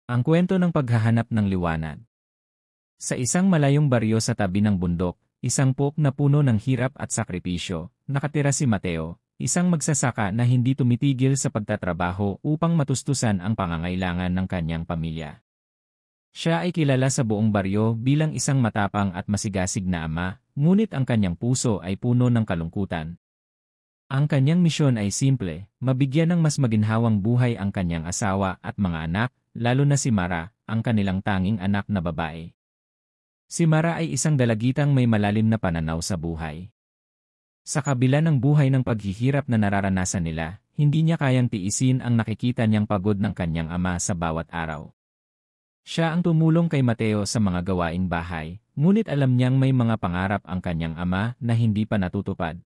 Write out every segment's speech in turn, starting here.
Ang kwento ng paghahanap ng liwanag. Sa isang malayong baryo sa tabi ng bundok, isang pok na puno ng hirap at sakripisyo, nakatira si Mateo, isang magsasaka na hindi tumitigil sa pagtatrabaho upang matustusan ang pangangailangan ng kanyang pamilya. Siya ay kilala sa buong baryo bilang isang matapang at masigasig na ama, ngunit ang kanyang puso ay puno ng kalungkutan. Ang kanyang misyon ay simple, mabigyan ng mas maginhawang buhay ang kanyang asawa at mga anak, lalo na si Mara, ang kanilang tanging anak na babae. Si Mara ay isang dalagitang may malalim na pananaw sa buhay. Sa kabila ng buhay ng paghihirap na nararanasan nila, hindi niya kayang tiisin ang nakikita niyang pagod ng kanyang ama sa bawat araw. Siya ang tumulong kay Mateo sa mga gawaing bahay, ngunit alam niyang may mga pangarap ang kanyang ama na hindi pa natutupad.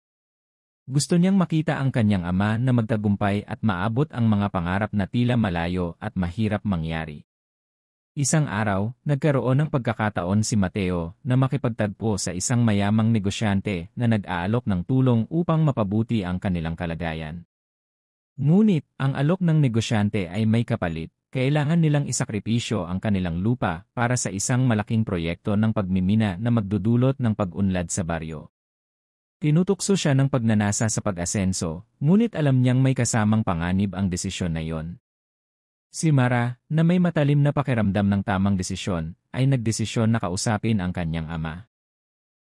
Gusto niyang makita ang kanyang ama na magtagumpay at maabot ang mga pangarap na tila malayo at mahirap mangyari. Isang araw, nagkaroon ng pagkakataon si Mateo na makipagtagpo sa isang mayamang negosyante na nag-aalok ng tulong upang mapabuti ang kanilang kalagayan. Ngunit, ang alok ng negosyante ay may kapalit, kailangan nilang isakripisyo ang kanilang lupa para sa isang malaking proyekto ng pagmimina na magdudulot ng pag-unlad sa baryo. Tinutukso siya ng pagnanasa sa pag-asenso, ngunit alam niyang may kasamang panganib ang desisyon na iyon. Si Mara, na may matalim na pakiramdam ng tamang desisyon, ay nagdesisyon na kausapin ang kanyang ama.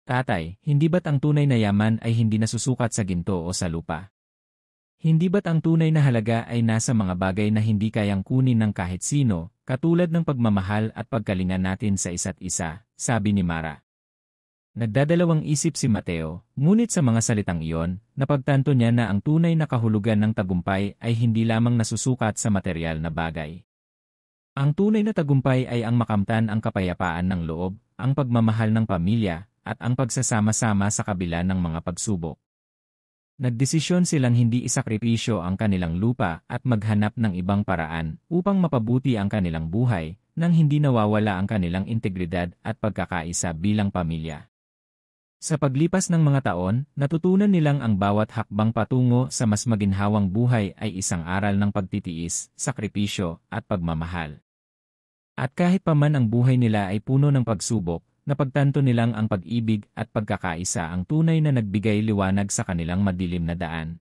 Tatay, hindi ba't ang tunay na yaman ay hindi nasusukat sa ginto o sa lupa? Hindi ba't ang tunay na halaga ay nasa mga bagay na hindi kayang kunin ng kahit sino, katulad ng pagmamahal at pagkalinga natin sa isa't isa, sabi ni Mara. Nagdadalawang isip si Mateo, ngunit sa mga salitang iyon, napagtanto niya na ang tunay na kahulugan ng tagumpay ay hindi lamang nasusukat sa materyal na bagay. Ang tunay na tagumpay ay ang makamtan ang kapayapaan ng loob, ang pagmamahal ng pamilya, at ang pagsasama-sama sa kabila ng mga pagsubok. Nagdesisyon silang hindi isakripisyo ang kanilang lupa at maghanap ng ibang paraan upang mapabuti ang kanilang buhay nang hindi nawawala ang kanilang integridad at pagkakaisa bilang pamilya. Sa paglipas ng mga taon, natutunan nilang ang bawat hakbang patungo sa mas maginhawang buhay ay isang aral ng pagtitiis, sakripisyo, at pagmamahal. At kahit pa man ang buhay nila ay puno ng pagsubok, napagtanto nilang ang pag-ibig at pagkakaisa ang tunay na nagbigay liwanag sa kanilang madilim na daan.